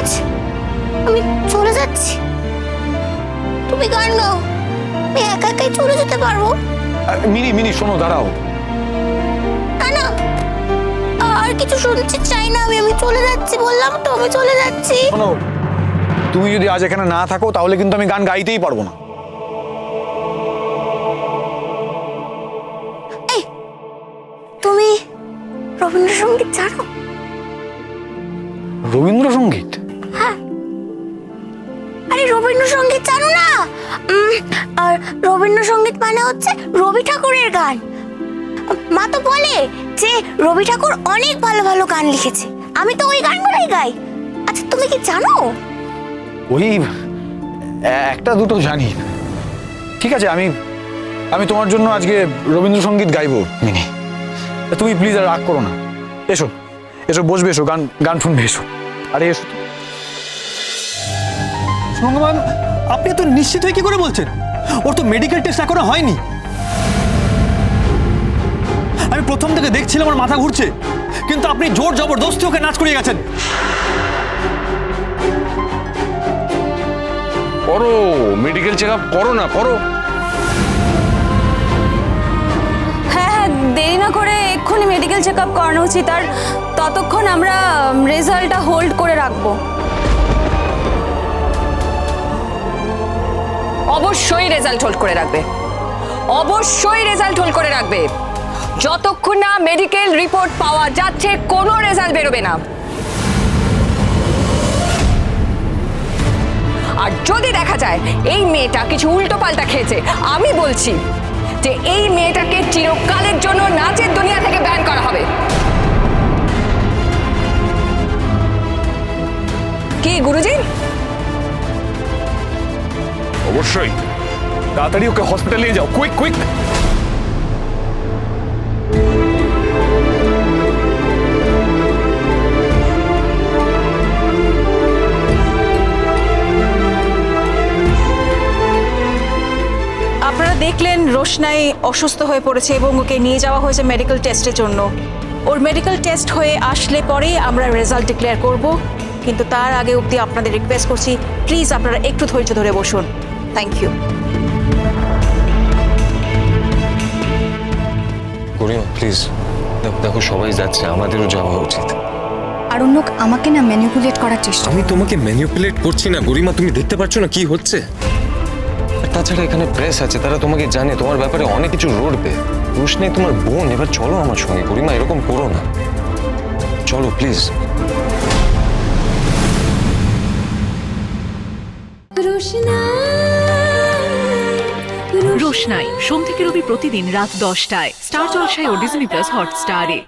গেছে, আমি চলে যাচ্ছি। তুমি গান গাও, আমি একা একাই চলে যেতে পারবো। মিনি মিনি শোনো, দাঁড়াও। না না, আর কিছু শুনতে চাই না, আমি চলে যাচ্ছি, বললাম তো আমি চলে যাচ্ছি। শোনো, তুমি যদি আজ এখানে না থাকো তাহলে কিন্তু আমি গান গাইতেই পারবো না। এই, তুমি রবীন্দ্রসঙ্গীত জানো? রবীন্দ্রসঙ্গীত? হ্যাঁ। আরে রবীন্দ্রসঙ্গীত জানো না? আর রবীন্দ্রসঙ্গীত মানে হচ্ছে রবি ঠাকুরের গান। মা তো বলে যে রবি ঠাকুর অনেক ভালো ভালো গান লিখেছে, আমি তো ওই গানগুলোই গাই। আচ্ছা তুমি কি জানো? ওই একটা দুটো জানি। ঠিক আছে, আমি তোমার জন্য আজকে রবীন্দ্রসঙ্গীত গাইবো মিনি। তুমি প্লিজ আর রাগ করো না। এসো এসো, বসবে, এসো, গান গান শুনবে, এসো। আরে এসো। সঙ্গমান, আপনি তো নিশ্চিত হয়ে কি করে বলছেন? ওর তো মেডিকেল টেস্ট এখনো হয়নি। আমি প্রথম থেকে দেখছিলাম ওর মাথা ঘুরছে, কিন্তু আপনি জোর জবরদস্তি ওকে নাচ করিয়ে গেছেন। করো, মেডিকেল চেক আপ করো না, করো। হ্যাঁ হ্যাঁ, দেরি না করে এক্ষুনি মেডিকেল চেক আপ করানো উচিত। আর ততক্ষণ আমরা রেজাল্টটা হোল্ড করে রাখবো। অবশ্যই রেজাল্ট হোল্ড করে রাখবে, অবশ্যই রেজাল্ট হোল্ড করে রাখবে। যতক্ষণ না মেডিকেল রিপোর্ট পাওয়া যাচ্ছে কোনো রেজাল্ট বেরোবে না। আর যদি দেখা যায় এই মেয়েটা কিছু উল্টো পাল্টা খেয়েছে, আমি বলছি যে এই মেয়েটাকে চিরকালের জন্য নাচের দুনিয়া থেকে ব্যান করা হবে। কি গুরুজি? অবশ্যই, তাড়াতাড়ি ওকে হসপিটালে নিয়ে যাও, কুইক কুইক। আপনারা দেখলেন রোশনাই অসুস্থ হয়ে পড়েছে এবং ওকে নিয়ে যাওয়া হয়েছে মেডিকেল টেস্টের জন্য। ওর মেডিকেল টেস্ট হয়ে আসলে পরেই আমরা রেজাল্ট ডিক্লেয়ার করব, কিন্তু তার আগে অবধি আপনাদের রিকোয়েস্ট করছি প্লিজ আপনারা একটু ধৈর্য ধরে বসুন। Thank you. গরিমা প্লিজ, দেখো সবাই যাচ্ছে, আমাদেরও যাওয়া উচিত। আরণ্যক আমাকে না ম্যানিপুলেট করার চেষ্টা। আমি তোমাকে ম্যানিপুলেট করছি না গরিমা, তুমি দেখতে পাচ্ছ না কি হচ্ছে? আর তাছাড়া এখানে প্রেস আছে, তারা তোমাকে জানে, তোমার ব্যাপারে অনেক কিছু রড়বে। রোশনাই তোমার বোন, এবার চলো আমার সঙ্গে। গরিমা এরকম করো না, চলো প্লিজ। রোশনাই সোম থেকে রবি প্রতিদিন রাত 10টায় স্টার জলসায় ও ডিজনি প্লাস হটস্টারে।